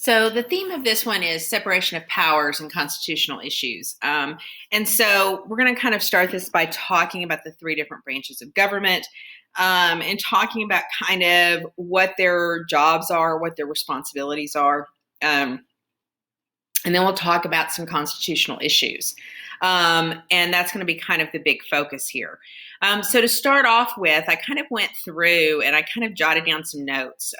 So the theme of this one is separation of powers and constitutional issues. And so we're going to kind of start this by talking about the three different branches of government, and talking about kind of what their jobs are, what their responsibilities are. And then we'll talk about some constitutional issues. And that's going to be kind of the big focus here. So to start off with, I kind of went through and I kind of jotted down some notes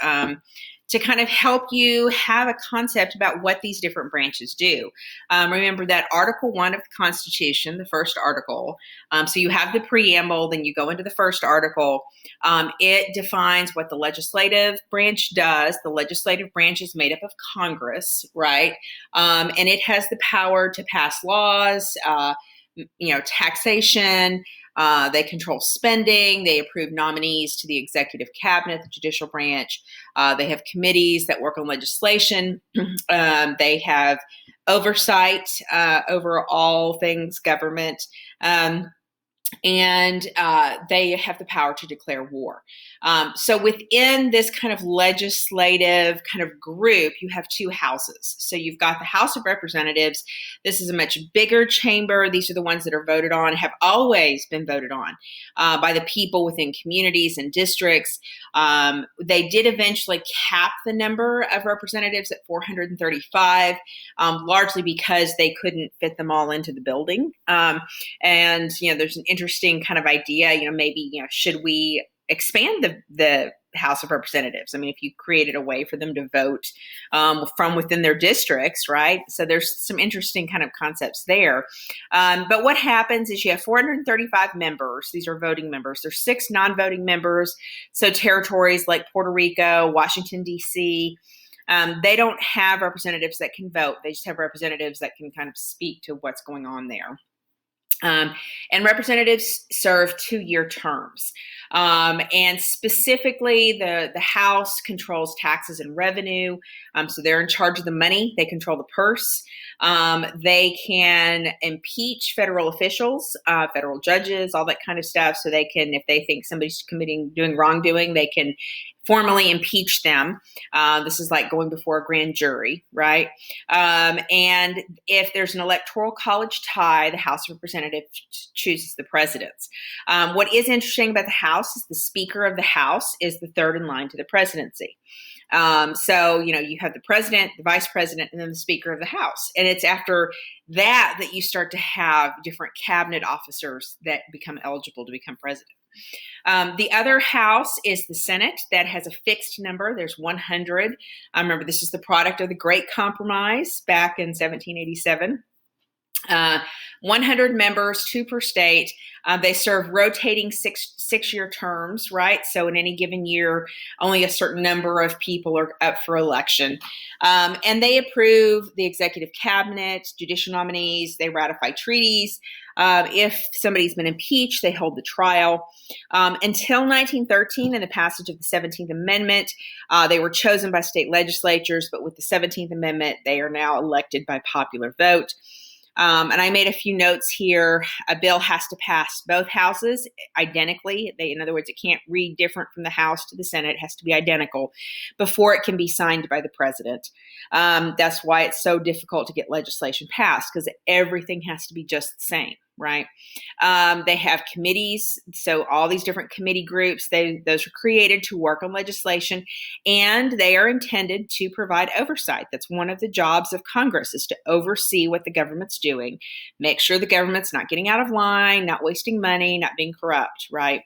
to kind of help you have a concept about what these different branches do. Remember that Article 1 of the Constitution, the first article. So you have the preamble, then you go into the first article. It defines what the legislative branch does. The legislative branch is made up of Congress, right? And it has the power to pass laws, taxation. They control spending. They approve nominees to the executive cabinet, the judicial branch. They have committees that work on legislation. They have oversight over all things government. And they have the power to declare war. So within this kind of legislative kind of group, you have two houses. So you've got the House of Representatives. This is a much bigger chamber. These are the ones that are voted on, have always been voted on by the people within communities and districts. They did eventually cap the number of representatives at 435, largely because they couldn't fit them all into the building. And there's an interesting kind of idea, maybe, should we expand the House of Representatives? I mean, if you created a way for them to vote from within their districts, right? So there's some interesting kind of concepts there. But what happens is you have 435 members. These are voting members. There's 6 non-voting members. So territories like Puerto Rico, Washington, D.C., they don't have representatives that can vote. They just have representatives that can kind of speak to what's going on there. And representatives serve 2-year terms. And specifically, the House controls taxes and revenue. So they're in charge of the money. They control the purse. They can impeach federal officials, federal judges, all that kind of stuff. So they can, if they think somebody's doing wrongdoing, they can formally impeach them. This is like going before a grand jury, right? And if there's an electoral college tie, the House of Representatives chooses the presidents. What is interesting about the House is the Speaker of the House is the third in line to the presidency. So, you have the president, the vice president, and then the Speaker of the House. And it's after that you start to have different cabinet officers that become eligible to become president. The other house is the Senate that has a fixed number. There's 100. Remember, this is the product of the Great Compromise back in 1787. 100 members, 2 per state. They serve rotating six-year terms, right? So in any given year, only a certain number of people are up for election. And they approve the executive cabinet, judicial nominees. They ratify treaties. If somebody's been impeached, they hold the trial. Until 1913 and the passage of the 17th Amendment, they were chosen by state legislatures, but with the 17th Amendment, they are now elected by popular vote. And I made a few notes here. A bill has to pass both houses identically. In other words, it can't read different from the House to the Senate. It has to be identical before it can be signed by the president. That's why it's so difficult to get legislation passed, because everything has to be just the same, right? They have committees. So all these different committee groups, those are created to work on legislation, and they are intended to provide oversight. That's one of the jobs of Congress, is to oversee what the government's doing, make sure the government's not getting out of line, not wasting money, not being corrupt, right?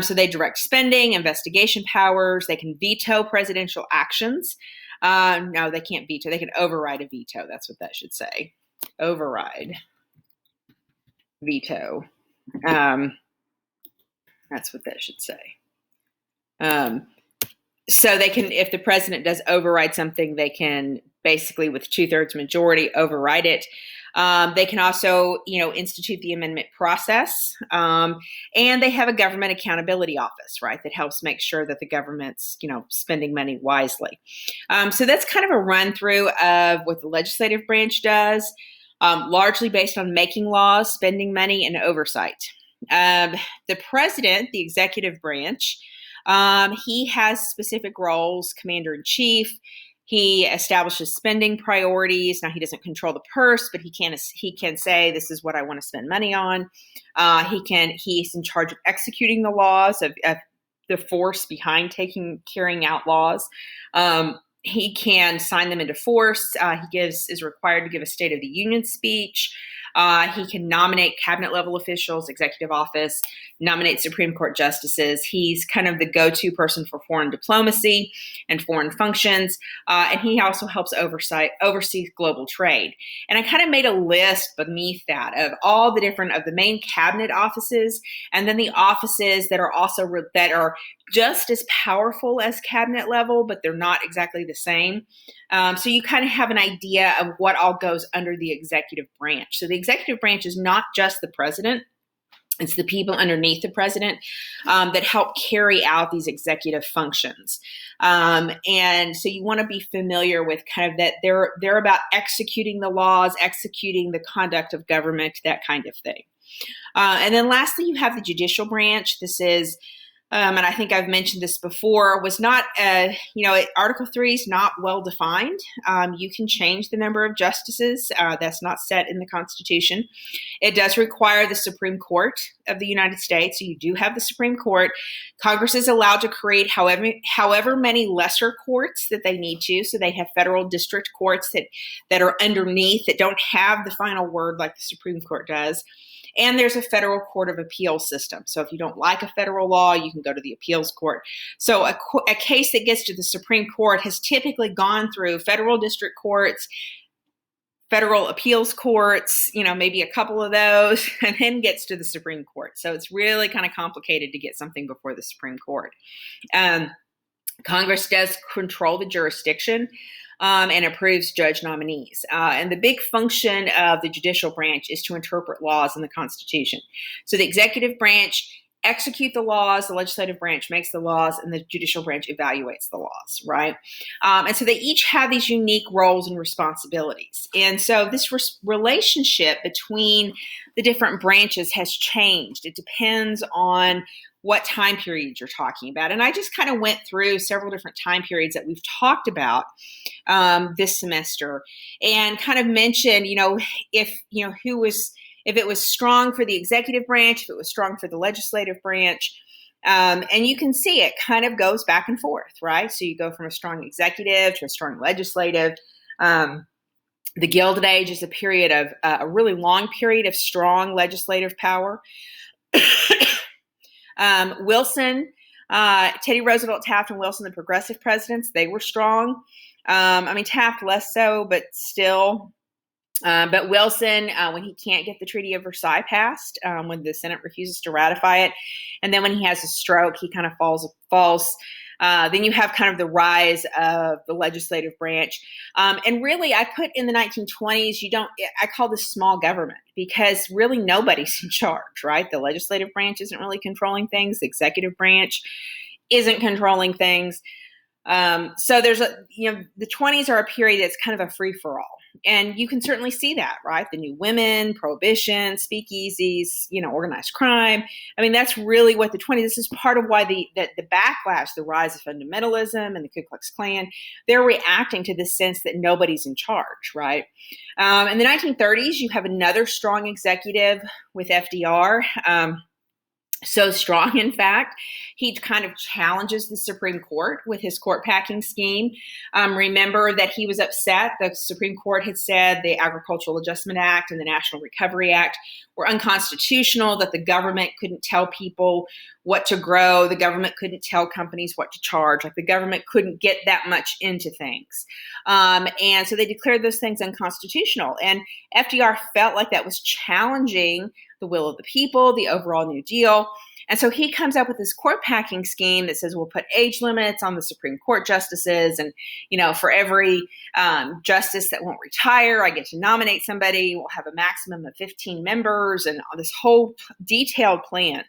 So they direct spending, investigation powers. They can veto presidential actions. No, they can't veto. They can override a veto. That's what that should say. Override. Veto. That's what that should say. So they can, if the president does override something, they can basically, with 2/3 majority, override it. They can also, institute the amendment process. And they have a government accountability office, right, that helps make sure that the government's, spending money wisely. So that's kind of a run through of what the legislative branch does. Largely based on making laws, spending money, and oversight. The president, the executive branch, he has specific roles: commander in chief. He establishes spending priorities. Now, he doesn't control the purse, but he can say, this is what I want to spend money on. He's in charge of executing the laws, of the force behind carrying out laws. He can sign them into force. Is required to give a State of the Union speech. He can nominate cabinet level officials, executive office, nominate Supreme Court justices. He's kind of the go-to person for foreign diplomacy and foreign functions. And he also helps oversee global trade. And I kind of made a list beneath that of all the main cabinet offices, and then the offices that are also that are just as powerful as cabinet level, but they're not exactly the same. So you kind of have an idea of what all goes under the executive branch. So the executive branch is not just the president. It's the people underneath the president that help carry out these executive functions. And so you want to be familiar with kind of that they're about executing the laws, executing the conduct of government, that kind of thing. And then lastly, you have the judicial branch. This is and I think I've mentioned this before, was not, Article 3 is not well defined. You can change the number of justices. That's not set in the Constitution. It does require the Supreme Court of the United States. So you do have the Supreme Court. Congress is allowed to create however many lesser courts that they need to. So they have federal district courts that are underneath, that don't have the final word like the Supreme Court does. And there's a federal court of appeals system. So if you don't like a federal law, you can go to the appeals court. So a case that gets to the Supreme Court has typically gone through federal district courts, federal appeals courts, maybe a couple of those, and then gets to the Supreme Court. So it's really kind of complicated to get something before the Supreme Court. Congress does control the jurisdiction. And approves judge nominees. And the big function of the judicial branch is to interpret laws in the Constitution. So the executive branch execute the laws, the legislative branch makes the laws, and the judicial branch evaluates the laws, right? And so they each have these unique roles and responsibilities. And so this relationship between the different branches has changed. It depends on what time period you're talking about. And I just kind of went through several different time periods that we've talked about this semester, and kind of mentioned, if it was strong for the executive branch, if it was strong for the legislative branch. And you can see it kind of goes back and forth, right? So you go from a strong executive to a strong legislative. The Gilded Age is a really long period of strong legislative power. Wilson, Teddy Roosevelt, Taft, and Wilson, the progressive presidents, they were strong. Taft less so, but still. But Wilson, when he can't get the Treaty of Versailles passed, when the Senate refuses to ratify it, and then when he has a stroke, he kind of falls. Then you have kind of the rise of the legislative branch. And really, I put in the 1920s, I call this small government, because really nobody's in charge, right? The legislative branch isn't really controlling things. The executive branch isn't controlling things. So there's the 20s are a period that's kind of a free-for-all. And you can certainly see that, right? The New Women, Prohibition, speakeasies, organized crime. That's really what the 20s, this is part of why the backlash, the rise of fundamentalism and the Ku Klux Klan, they're reacting to this sense that nobody's in charge, right? In the 1930s, you have another strong executive with FDR. So strong, in fact, he kind of challenges the Supreme Court with his court packing scheme. Remember that he was upset. The Supreme Court had said the Agricultural Adjustment Act and the National Recovery Act were unconstitutional, that the government couldn't tell people what to grow. The government couldn't tell companies what to charge. Like, the government couldn't get that much into things. And so they declared those things unconstitutional. And FDR felt like that was challenging the will of the people, the overall New Deal. And so he comes up with this court packing scheme that says we'll put age limits on the Supreme Court justices. And, for every justice that won't retire, I get to nominate somebody. We'll have a maximum of 15 members, and this whole detailed plan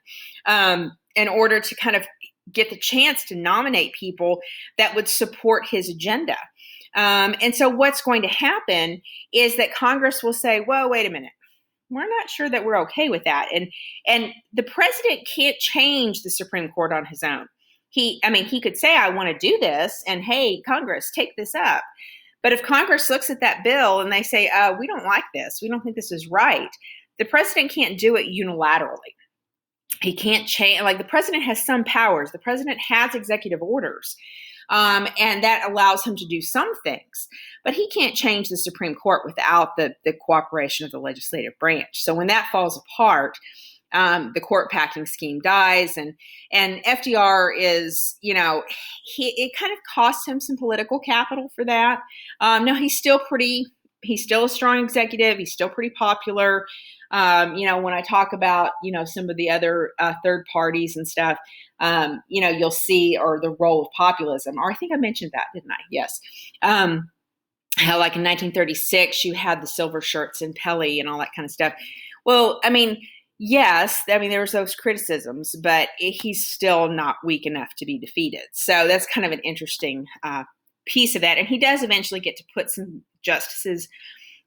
in order to kind of get the chance to nominate people that would support his agenda. And so what's going to happen is that Congress will say, well, wait a minute. We're not sure that we're okay with that. And the president can't change the Supreme Court on his own. he could say, I want to do this, and hey, Congress, take this up. But if Congress looks at that bill and they say, we don't like this, we don't think this is right, the president can't do it unilaterally. He can't change, like the president has some powers. The president has executive orders, and that allows him to do some things. But he can't change the Supreme Court without the cooperation of the legislative branch. So when that falls apart, the court packing scheme dies, and FDR is, it kind of costs him some political capital for that. No, he's still a strong executive. He's still pretty popular. When I talk about, some of the other third parties and stuff, you'll see, or the role of populism, or I think I mentioned that, didn't I? Yes. How like in 1936, you had the silver shirts and Pele and all that kind of stuff. Well, yes, there was those criticisms, but he's still not weak enough to be defeated. So that's kind of an interesting piece of that. And he does eventually get to put some justices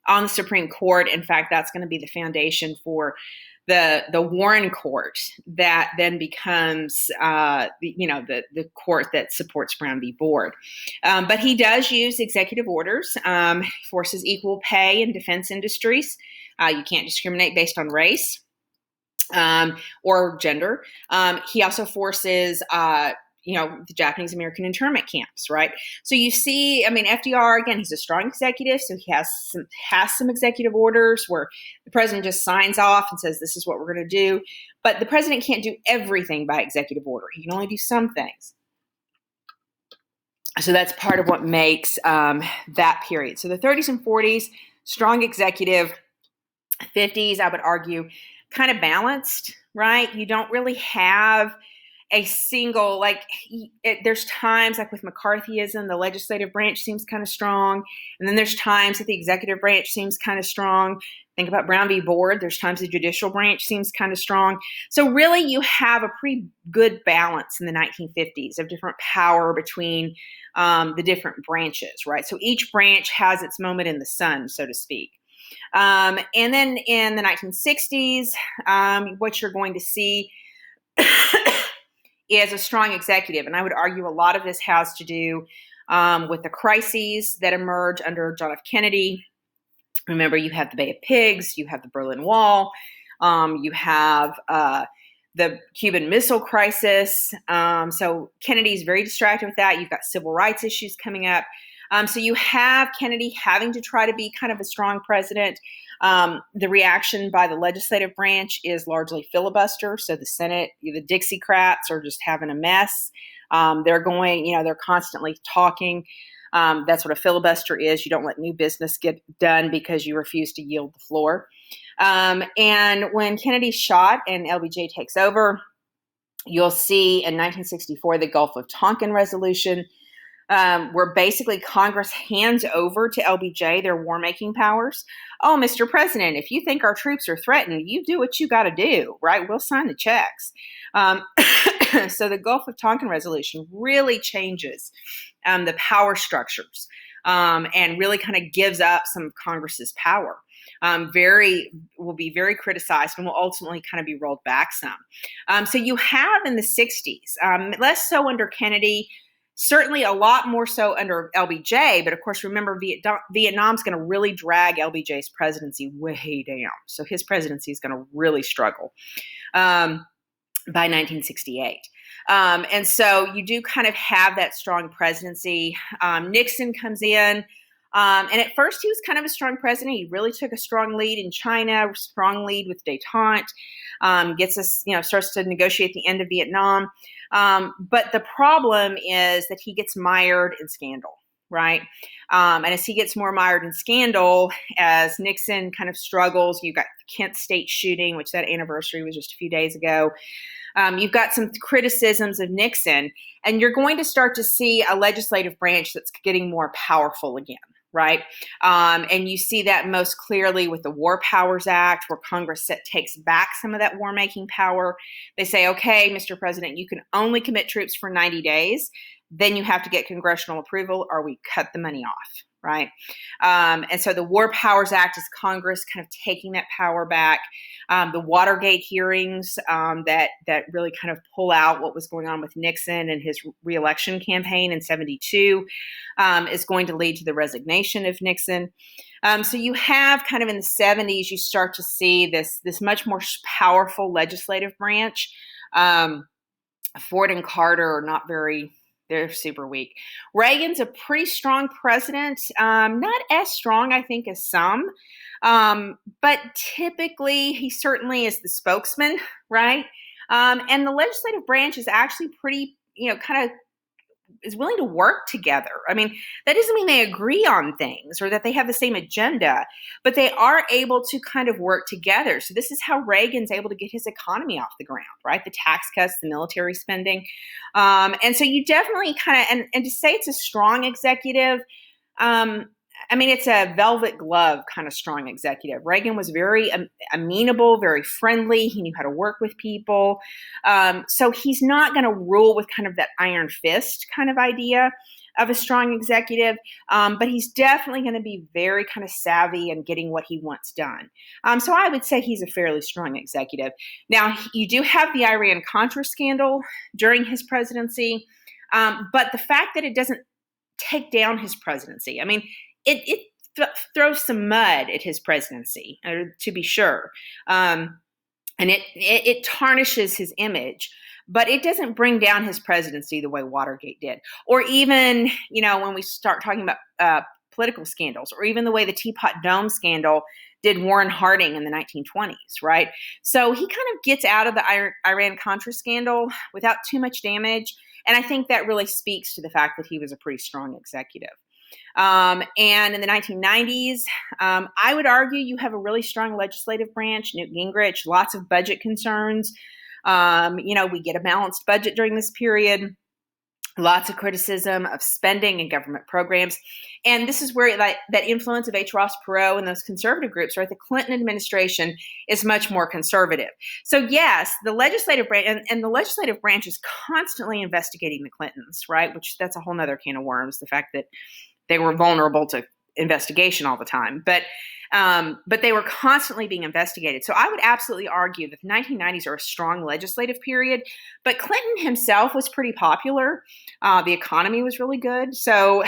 on the Supreme Court. In fact, that's going to be the foundation for the Warren Court that then becomes, the court that supports Brown v. Board. But he does use executive orders, forces equal pay in defense industries. You can't discriminate based on race or gender. He also forces the Japanese American internment camps, right? So you see, FDR, again, he's a strong executive, so he has some executive orders where the president just signs off and says, this is what we're going to do. But the president can't do everything by executive order. He can only do some things. So that's part of what makes that period. So the 30s and 40s, strong executive. 50s, I would argue, kind of balanced, right? You don't really have a single, there's times like with McCarthyism, the legislative branch seems kind of strong. And then there's times that the executive branch seems kind of strong. Think about Brown v. Board. There's times the judicial branch seems kind of strong. So really you have a pretty good balance in the 1950s of different power between the different branches, right? So each branch has its moment in the sun, so to speak. And then in the 1960s, what you're going to see is a strong executive. And I would argue a lot of this has to do with the crises that emerge under John F. Kennedy. Remember, you have the Bay of Pigs, you have the Berlin Wall, you have the Cuban Missile Crisis. So Kennedy's very distracted with that. You've got civil rights issues coming up. So you have Kennedy having to try to be kind of a strong president. The reaction by the legislative branch is largely filibuster. So the Senate, the Dixiecrats are just having a mess. They're constantly talking. That's what a filibuster is. You don't let new business get done because you refuse to yield the floor. And when Kennedy's shot and LBJ takes over, you'll see in 1964 the Gulf of Tonkin resolution, where basically Congress hands over to LBJ their war-making powers. Oh, Mr. President, if you think our troops are threatened, you do what you got to do, right? We'll sign the checks. So the Gulf of Tonkin resolution really changes the power structures and really kind of gives up some of Congress's power. Will be very criticized and will ultimately kind of be rolled back some. So you have in the 60s, less so under Kennedy, certainly a lot more so under LBJ, but of course, remember, Vietnam's going to really drag LBJ's presidency way down. So his presidency is going to really struggle by 1968. And so you do kind of have that strong presidency. Nixon comes in, and at first he was kind of a strong president. He really took a strong lead in China, a strong lead with détente, gets us, starts to negotiate the end of Vietnam. But the problem is that he gets mired in scandal, right? And as he gets more mired in scandal, as Nixon kind of struggles, you've got the Kent State shooting, which that anniversary was just a few days ago. You've got some criticisms of Nixon, and you're going to start to see a legislative branch that's getting more powerful again, right? And you see that most clearly with the War Powers Act, where Congress takes back some of that war-making power. They say, okay, Mr. President, you can only commit troops for 90 days. Then you have to get congressional approval or we cut the money off, right? And so the War Powers Act is Congress kind of taking that power back. The Watergate hearings that really kind of pull out what was going on with Nixon and his reelection campaign in '72 is going to lead to the resignation of Nixon. So you have kind of in the '70s, you start to see this much more powerful legislative branch. Ford and Carter are not very, they're super weak. Reagan's a pretty strong president, not as strong, I think, as some, but typically he certainly is the spokesman, right? And the legislative branch is actually pretty, kind of is willing to work together. I mean, that doesn't mean they agree on things or that they have the same agenda, but they are able to kind of work together. So this is how Reagan's able to get his economy off the ground, right? The tax cuts, the military spending. And so you definitely kind of, and to say it's a strong executive, I mean, it's a velvet glove kind of strong executive. Reagan was very amenable, very friendly. He knew how to work with people. So he's not going to rule with kind of that iron fist kind of idea of a strong executive, but he's definitely going to be very kind of savvy in getting what he wants done. So I would say he's a fairly strong executive. Now, you do have the Iran-Contra scandal during his presidency, but the fact that it doesn't take down his presidency, I mean, it throws some mud at his presidency, to be sure. And it tarnishes his image, but it doesn't bring down his presidency the way Watergate did. Or even, when we start talking about political scandals, or even the way the Teapot Dome scandal did Warren Harding in the 1920s, right? So he kind of gets out of the Iran-Contra scandal without too much damage. And I think that really speaks to the fact that he was a pretty strong executive. And in the 1990s, I would argue you have a really strong legislative branch. Newt Gingrich, lots of budget concerns. We get a balanced budget during this period. Lots of criticism of spending and government programs. And this is where that influence of H. Ross Perot and those conservative groups, right? The Clinton administration is much more conservative. So yes, the legislative branch and the legislative branch is constantly investigating the Clintons, right? Which that's a whole nother can of worms, the fact that they were vulnerable to investigation all the time. But they were constantly being investigated. So I would absolutely argue that the 1990s are a strong legislative period. But Clinton himself was pretty popular. The economy was really good. So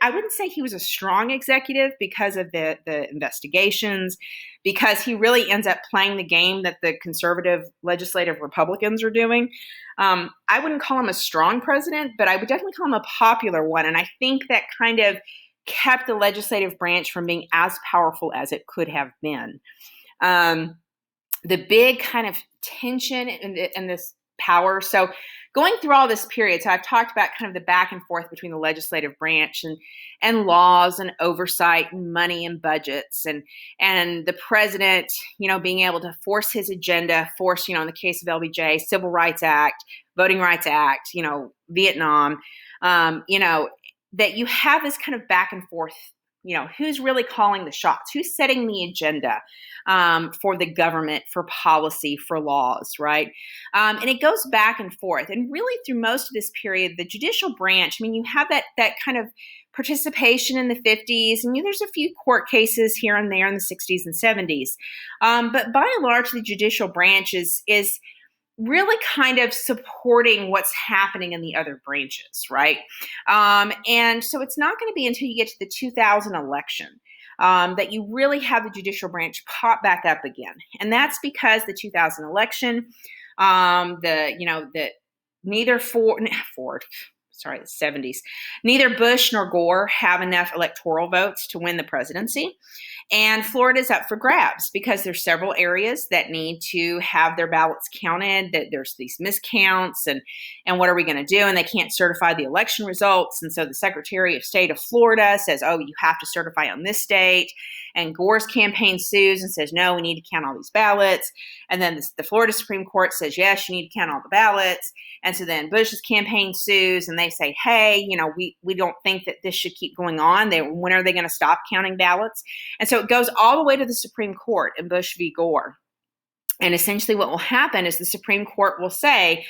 I wouldn't say he was a strong executive because of the investigations, because he really ends up playing the game that the conservative legislative Republicans are doing. I wouldn't call him a strong president, but I would definitely call him a popular one. And I think that kind of kept the legislative branch from being as powerful as it could have been. The big kind of tension in this power. So going through all this period, so I've talked about kind of the back and forth between the legislative branch and laws and oversight and money and budgets and the president, being able to force his agenda, in the case of LBJ, Civil Rights Act, Voting Rights Act, Vietnam, that you have this kind of back and forth, who's really calling the shots, who's setting the agenda for the government, for policy, for laws, right? And it goes back and forth. And really through most of this period, the judicial branch, I mean, you have that kind of participation in the 50s, and there's a few court cases here and there in the 60s and 70s. But by and large, the judicial branch is really kind of supporting what's happening in the other branches, right? And so it's not going to be until you get to the 2000 election that you really have the judicial branch pop back up again. And that's because the 2000 election, neither the 70s, neither Bush nor Gore have enough electoral votes to win the presidency. And Florida's up for grabs because there's several areas that need to have their ballots counted, that there's these miscounts and what are we going to do? And they can't certify the election results. And so the Secretary of State of Florida says, oh, you have to certify on this date. And Gore's campaign sues and says, no, we need to count all these ballots. And then the Florida Supreme Court says, yes, you need to count all the ballots. And so then Bush's campaign sues and they say, hey, we don't think that this should keep going on. When are they going to stop counting ballots? And so it goes all the way to the Supreme Court in Bush v. Gore. And essentially what will happen is the Supreme Court will say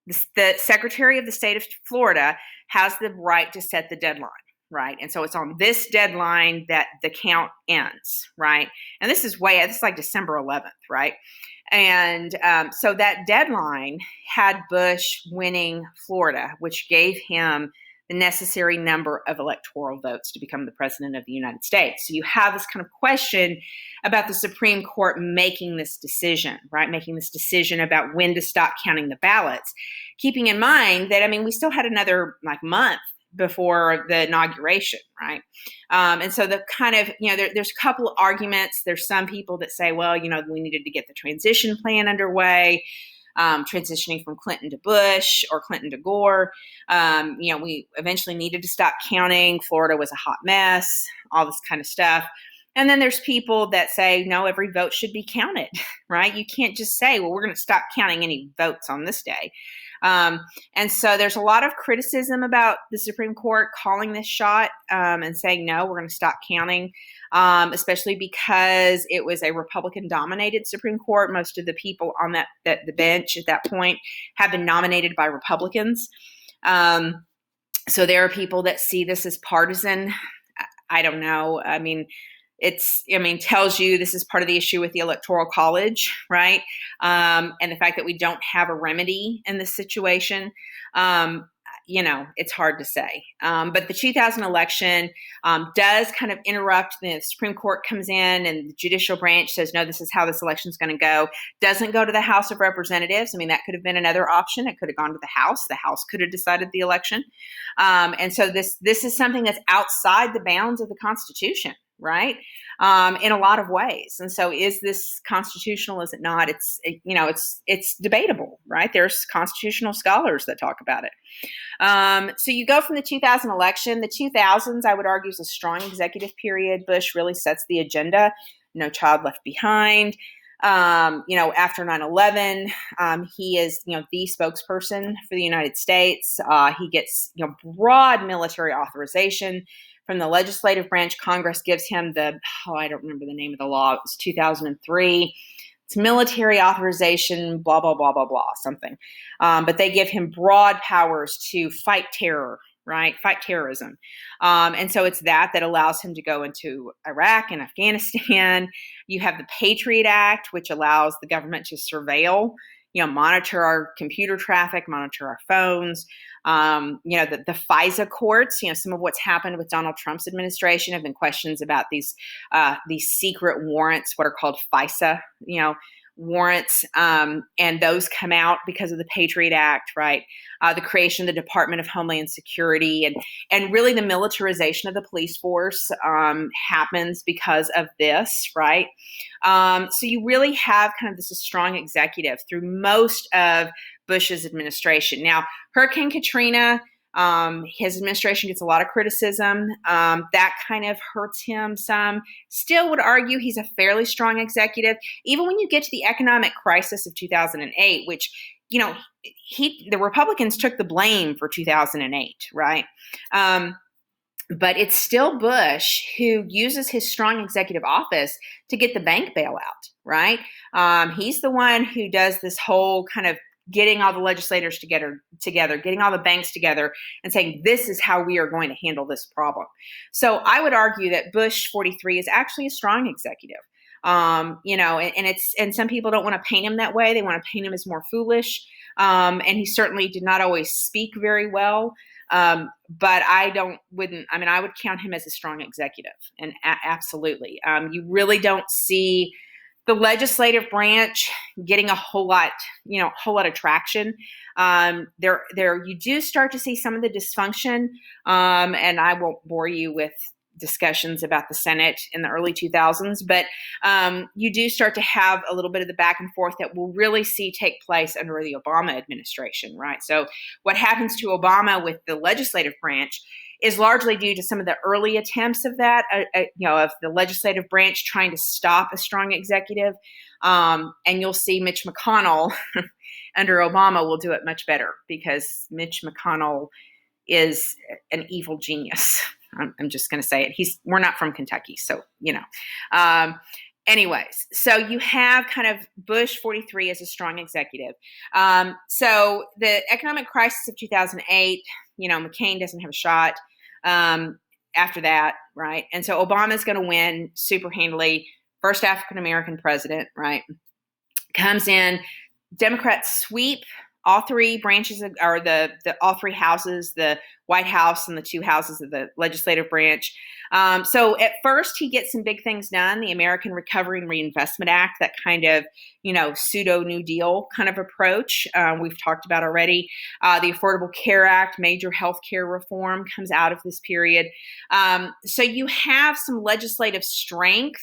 the Secretary of the State of Florida has the right to set the deadline. right? And so it's on this deadline that the count ends, right? And this is like December 11th, right? And so that deadline had Bush winning Florida, which gave him the necessary number of electoral votes to become the president of the United States. So you have this kind of question about the Supreme Court making this decision, right? Making this decision about when to stop counting the ballots, keeping in mind that, I mean, we still had another like month before the inauguration, right? And so the kind of, there's a couple of arguments. There's some people that say, well, we needed to get the transition plan underway, transitioning from Clinton to Bush or Clinton to Gore. We eventually needed to stop counting. Florida was a hot mess, all this kind of stuff. And then there's people that say, no, every vote should be counted, right? You can't just say, well, we're going to stop counting any votes on this day. And so there's a lot of criticism about the Supreme Court calling this shot and saying, no, we're going to stop counting, especially because it was a Republican-dominated Supreme Court. Most of the people on the bench at that point have been nominated by Republicans. So there are people that see this as partisan. I don't know. I mean, tells you this is part of the issue with the Electoral College, right? And the fact that we don't have a remedy in this situation, it's hard to say. But the 2000 election does kind of interrupt. The Supreme Court comes in and the judicial branch says, no, this is how this election is going to go. Doesn't go to the House of Representatives. I mean, that could have been another option. It could have gone to the House. The House could have decided the election. And so this is something that's outside the bounds of the Constitution, right? In a lot of ways. And so is this constitutional? Is it not? It's debatable, right? There's constitutional scholars that talk about it. So you go from the 2000 election. The 2000s, I would argue, is a strong executive period. Bush really sets the agenda. No Child Left Behind. After 9/11, he is, the spokesperson for the United States. He gets, broad military authorization from the legislative branch. Congress gives him I don't remember the name of the law. It was 2003. It's military authorization, blah, blah, blah, blah, blah, something. But they give him broad powers to fight terror, right? Fight terrorism. And so it's that allows him to go into Iraq and Afghanistan. You have the Patriot Act, which allows the government to surveil, monitor our computer traffic, monitor our phones. The FISA courts, some of what's happened with Donald Trump's administration have been questions about these secret warrants, what are called FISA, warrants, and those come out because of the Patriot Act, right? The creation of the Department of Homeland Security and really the militarization of the police force happens because of this, right? So you really have kind of this strong executive through most of Bush's administration. Now, Hurricane Katrina, his administration gets a lot of criticism. That kind of hurts him some. Still would argue he's a fairly strong executive. Even when you get to the economic crisis of 2008, which, the Republicans took the blame for 2008, right? But it's still Bush who uses his strong executive office to get the bank bailout, right? He's the one who does this whole kind of getting all the legislators together, getting all the banks together and saying, this is how we are going to handle this problem. So I would argue that Bush 43 is actually a strong executive. And some people don't want to paint him that way. They want to paint him as more foolish. And he certainly did not always speak very well. But I would count him as a strong executive, and absolutely. You really don't see the legislative branch getting a whole lot of traction. You do start to see some of the dysfunction, and I won't bore you with discussions about the Senate in the early 2000s, but you do start to have a little bit of the back and forth that we'll really see take place under the Obama administration, right? So what happens to Obama with the legislative branch is largely due to some of the early attempts of that, of the legislative branch trying to stop a strong executive. And you'll see Mitch McConnell under Obama will do it much better because Mitch McConnell is an evil genius. I'm just going to say it. We're not from Kentucky, so, anyways, so you have kind of Bush 43 as a strong executive. So the economic crisis of 2008, McCain doesn't have a shot. after that, right? And so Obama's going to win super handily. First African American president, right? Comes in. Democrats sweep all three branches of, or the all three houses, the White House and the two houses of the legislative branch. So at first he gets some big things done, the American Recovery and Reinvestment Act, that kind of, pseudo New Deal kind of approach we've talked about already. The Affordable Care Act, major health care reform comes out of this period. So you have some legislative strength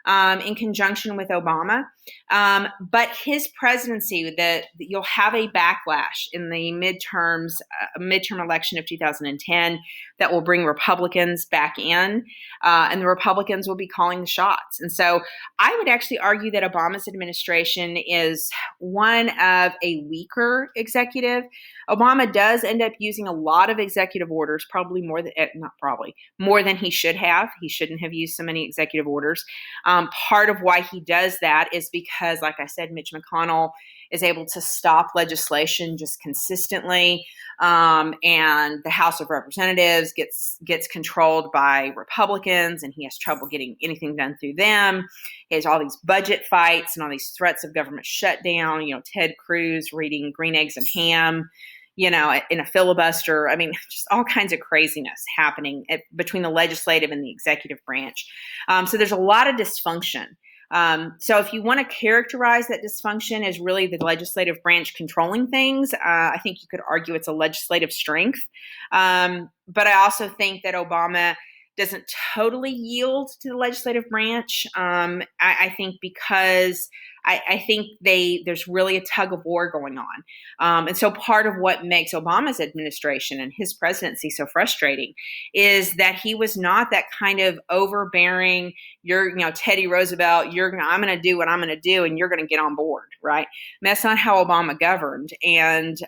in conjunction with Obama. But his presidency, that you'll have a backlash in the midterm election of 2010 that will bring Republicans back in, and the Republicans will be calling the shots. And so I would actually argue that Obama's administration is one of a weaker executive. Obama does end up using a lot of executive orders, more than he should have. He shouldn't have used so many executive orders. Part of why he does that is because, like I said, Mitch McConnell is able to stop legislation just consistently, and the House of Representatives gets controlled by Republicans, and he has trouble getting anything done through them. He has all these budget fights and all these threats of government shutdown. Ted Cruz reading Green Eggs and Ham, in a filibuster. I mean, just all kinds of craziness happening between the legislative and the executive branch. So there's a lot of dysfunction. So if you want to characterize that dysfunction as really the legislative branch controlling things, I think you could argue it's a legislative strength. But I also think that Obama doesn't totally yield to the legislative branch. I think because I think there's really a tug of war going on. And so part of what makes Obama's administration and his presidency so frustrating is that he was not that kind of overbearing, Teddy Roosevelt, I'm going to do what I'm going to do and you're going to get on board, right? And that's not how Obama governed. And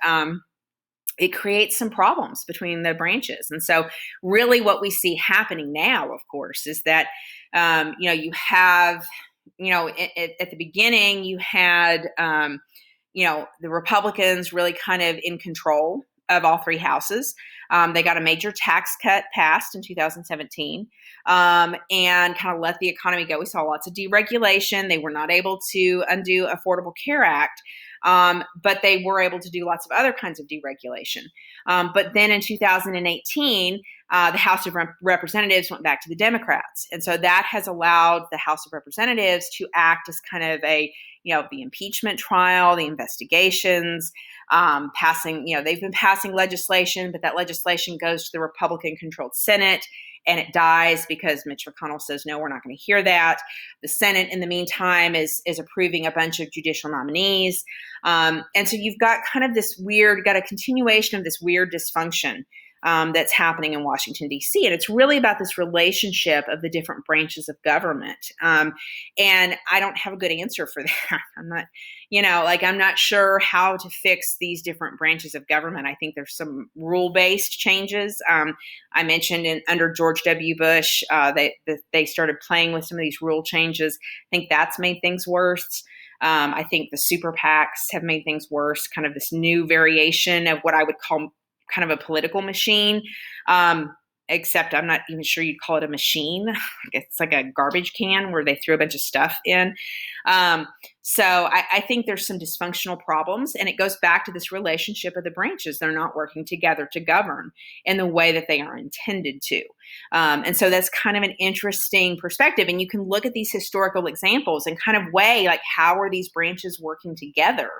it creates some problems between the branches. And so really what we see happening now, of course, is that, you have, at the beginning, you had, the Republicans really kind of in control of all three houses. They got a major tax cut passed in 2017, and kind of let the economy go. We saw lots of deregulation. They were not able to undo Affordable Care Act, but they were able to do lots of other kinds of deregulation. But then in 2018, the House of Representatives went back to the Democrats. And so that has allowed the House of Representatives to act as kind of the impeachment trial, the investigations, they've been passing legislation, but that legislation goes to the Republican-controlled Senate, and it dies because Mitch McConnell says, no, we're not going to hear that. The Senate, in the meantime, is approving a bunch of judicial nominees. And so you've got kind of got a continuation of this weird dysfunction that's happening in Washington, D.C. And it's really about this relationship of the different branches of government. And I don't have a good answer for that. I'm not sure how to fix these different branches of government. I think there's some rule-based changes. I mentioned under George W. Bush, they started playing with some of these rule changes. I think that's made things worse. I think the super PACs have made things worse, kind of this new variation of what I would call kind of a political machine, except I'm not even sure you'd call it a machine. It's like a garbage can where they throw a bunch of stuff in. So I think there's some dysfunctional problems, and it goes back to this relationship of the branches. They're not working together to govern in the way that they are intended to. And so that's kind of an interesting perspective. And you can look at these historical examples and kind of weigh, how are these branches working together?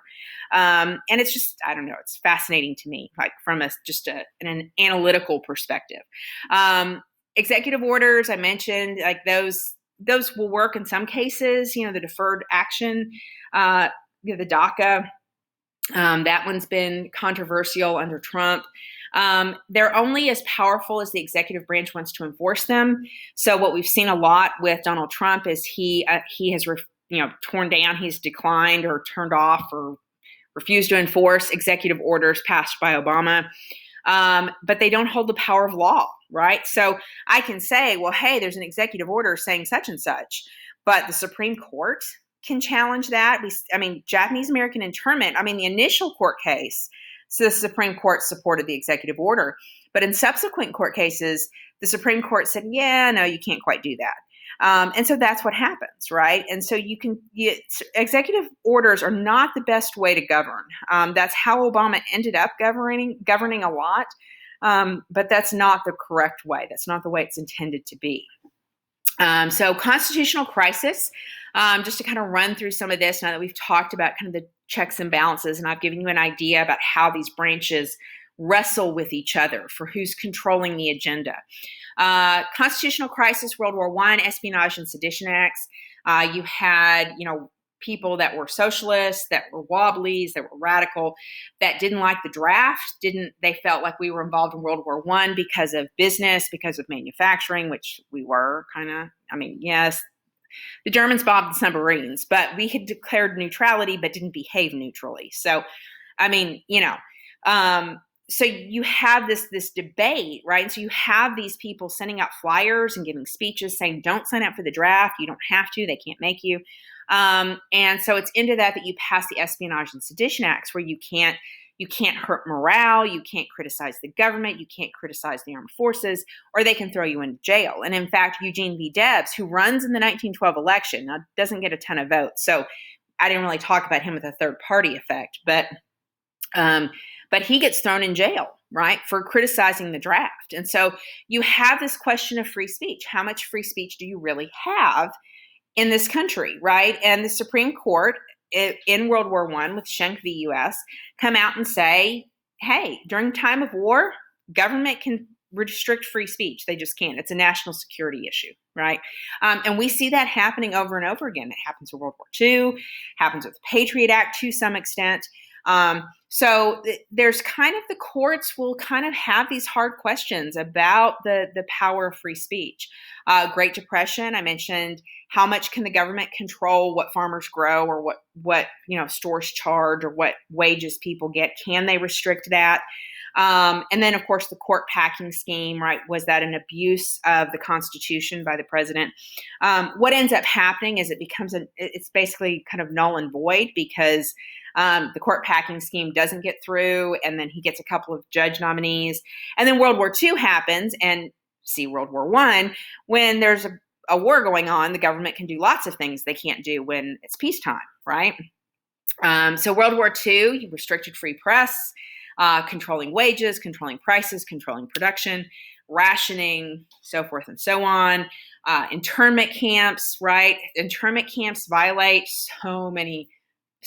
And it's just, I don't know, it's fascinating to me, from an analytical perspective. Executive orders, I mentioned, those will work in some cases, the deferred action, the DACA, that one's been controversial under Trump. They're only as powerful as the executive branch wants to enforce them. So what we've seen a lot with Donald Trump is he has, torn down, he's declined or turned off or refused to enforce executive orders passed by Obama. But they don't hold the power of law, right? So I can say, well, hey, there's an executive order saying such and such, but the Supreme Court can challenge that. Japanese American internment, the initial court case, so the Supreme Court supported the executive order, but in subsequent court cases, The Supreme Court said, yeah, no, you can't quite do that. And so that's what happens, right? And so executive orders are not the best way to govern. That's how Obama ended up governing a lot, but that's not the correct way. That's not the way it's intended to be. So constitutional crisis, just to kind of run through some of this now that we've talked about kind of the checks and balances, and I've given you an idea about how these branches wrestle with each other for who's controlling the agenda. Constitutional crisis, World War I, Espionage and Sedition Acts. You had, people that were socialists, that were wobblies, that were radical, that didn't like the draft. They felt like we were involved in World War I because of business, because of manufacturing, which we were kind of. Yes, the Germans bombed the submarines, but we had declared neutrality, but didn't behave neutrally. So, so you have this debate, right? And so you have these people sending out flyers and giving speeches saying, don't sign up for the draft. You don't have to. They can't make you. And so it's into that you pass the Espionage and Sedition Acts, where you can't hurt morale, you can't criticize the government, you can't criticize the armed forces, or they can throw you into jail. And in fact, Eugene V. Debs, who runs in the 1912 election, now doesn't get a ton of votes, so I didn't really talk about him with a third party effect, but he gets thrown in jail, right, for criticizing the draft. And so you have this question of free speech. How much free speech do you really have in this country, right? And the Supreme Court in World War I with Schenck v. U.S. come out and say, hey, during time of war, government can restrict free speech. They just can't. It's a national security issue, right? And we see that happening over and over again. It happens with World War II, happens with the Patriot Act to some extent. So there's kind of, the courts will kind of have these hard questions about the power of free speech. Great Depression, I mentioned, how much can the government control what farmers grow, or what stores charge, or what wages people get? Can they restrict that? And then, of course, the court packing scheme, right? Was that an abuse of the Constitution by the president? What ends up happening is it's basically kind of null and void, because the court packing scheme doesn't get through, and then he gets a couple of judge nominees. And then World War II happens, and see World War I, when there's a war going on, the government can do lots of things they can't do when it's peacetime, right? So World War II, you restricted free press, controlling wages, controlling prices, controlling production, rationing, so forth and so on. Internment camps, right? Internment camps violate so many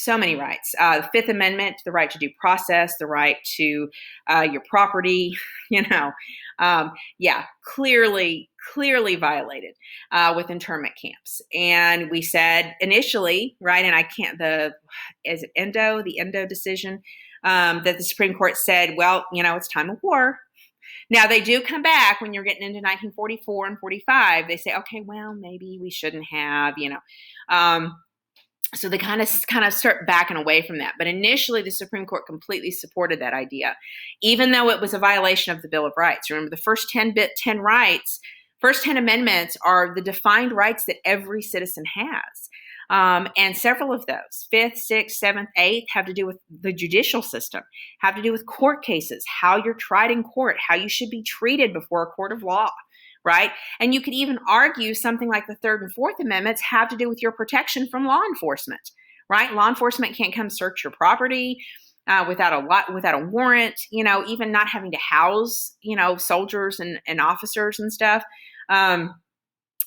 rights. The Fifth Amendment, the right to due process, the right to your property, clearly violated with internment camps. And we said initially, right, and the Endo decision, that the Supreme Court said, well, it's time of war. Now, they do come back when you're getting into 1944 and 45. They say, okay, well, maybe we shouldn't have, So they kind of start backing away from that. But initially, the Supreme Court completely supported that idea, even though it was a violation of the Bill of Rights. Remember, the first 10 amendments are the defined rights that every citizen has. And several of those, 5th, 6th, 7th, 8th, have to do with the judicial system, have to do with court cases, how you're tried in court, how you should be treated before a court of law. Right? And you could even argue something like the Third and Fourth Amendments have to do with your protection from law enforcement, right? Law enforcement can't come search your property without a warrant, even not having to house, soldiers and officers and stuff.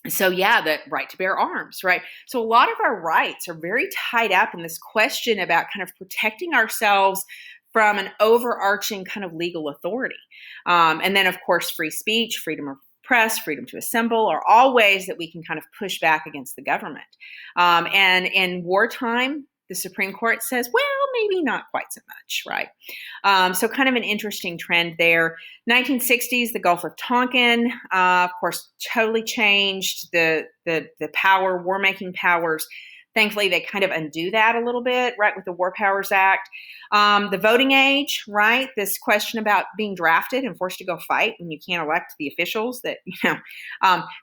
So yeah, the right to bear arms, right? So a lot of our rights are very tied up in this question about kind of protecting ourselves from an overarching kind of legal authority. And then, of course, free speech, freedom of press, freedom to assemble, are all ways that we can kind of push back against the government. And in wartime, the Supreme Court says, well, maybe not quite so much, right? So kind of an interesting trend there. 1960s, the Gulf of Tonkin, of course, totally changed the power, war-making powers. Thankfully, they kind of undo that a little bit, right, with the War Powers Act. The voting age, right, this question about being drafted and forced to go fight when you can't elect the officials that,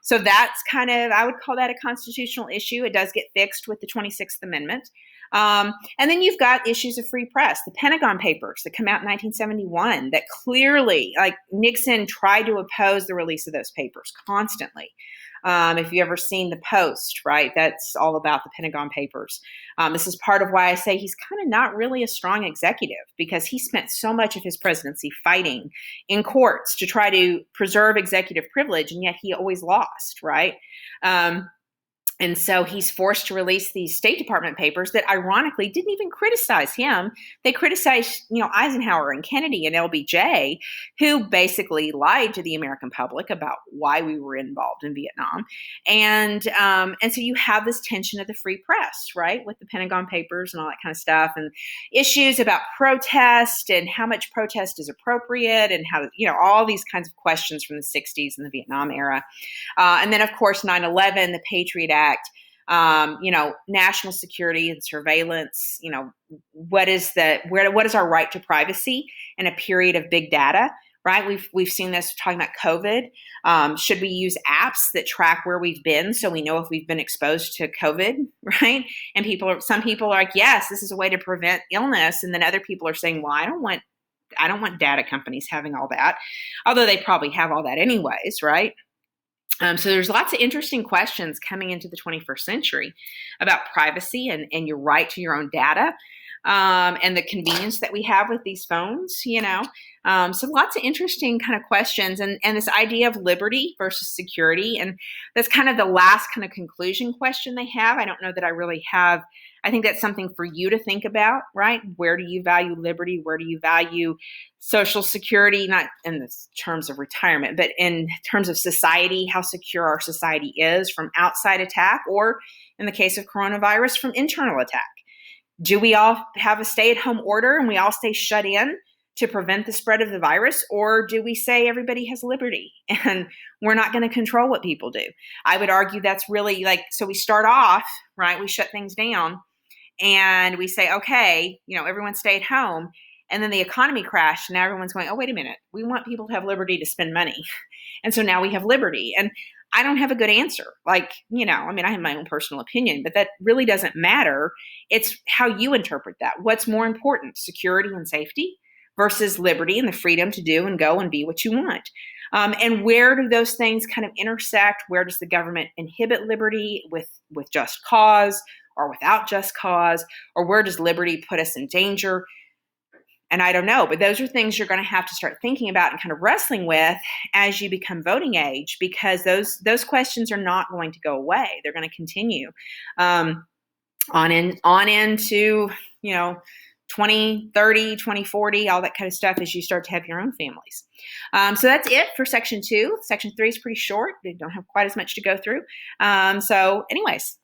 so that's kind of, I would call that a constitutional issue. It does get fixed with the 26th Amendment. And then you've got issues of free press, the Pentagon Papers that come out in 1971 that clearly, like Nixon tried to oppose the release of those papers constantly. If you've ever seen The Post, right, that's all about the Pentagon Papers. This is part of why I say he's kind of not really a strong executive, because he spent so much of his presidency fighting in courts to try to preserve executive privilege, and yet he always lost, right? And so he's forced to release these State Department papers that ironically didn't even criticize him. They criticized, Eisenhower and Kennedy and LBJ, who basically lied to the American public about why we were involved in Vietnam. And so you have this tension of the free press, right, with the Pentagon Papers and all that kind of stuff, and issues about protest and how much protest is appropriate, and how, all these kinds of questions from the 60s and the Vietnam era. And then, of course, 9/11, the Patriot Act, national security and surveillance. What is our right to privacy in a period of big data? Right? We've seen this talking about COVID. Should we use apps that track where we've been so we know if we've been exposed to COVID? Right? And some people are like, yes, this is a way to prevent illness, and then other people are saying, well, I don't want data companies having all that, although they probably have all that anyways, right? So there's lots of interesting questions coming into the 21st century about privacy and your right to your own data, and the convenience that we have with these phones, So lots of interesting kind of questions, and this idea of liberty versus security. And that's kind of the last kind of conclusion question they have. I don't know that I really have. I think that's something for you to think about, right? Where do you value liberty? Where do you value social security? Not in the terms of retirement, but in terms of society, how secure our society is from outside attack, or in the case of coronavirus, from internal attack. Do we all have a stay-at-home order and we all stay shut in to prevent the spread of the virus? Or do we say everybody has liberty and we're not going to control what people do? I would argue that's really so we start off, right? We shut things down and we say, okay, everyone stay at home. And then the economy crashed. And now everyone's going, oh, wait a minute. We want people to have liberty to spend money. And so now we have liberty. And I don't have a good answer. I have my own personal opinion, but that really doesn't matter. It's how you interpret that. What's more important, security and safety versus liberty and the freedom to do and go and be what you want? And where do those things kind of intersect? Where does the government inhibit liberty with just cause or without just cause? Or where does liberty put us in danger? And I don't know, but those are things you're going to have to start thinking about and kind of wrestling with as you become voting age, because those questions are not going to go away. They're going to continue on into 2030, 2040, all that kind of stuff as you start to have your own families. So that's it for section 2. Section 3 is pretty short. They don't have quite as much to go through. So anyways,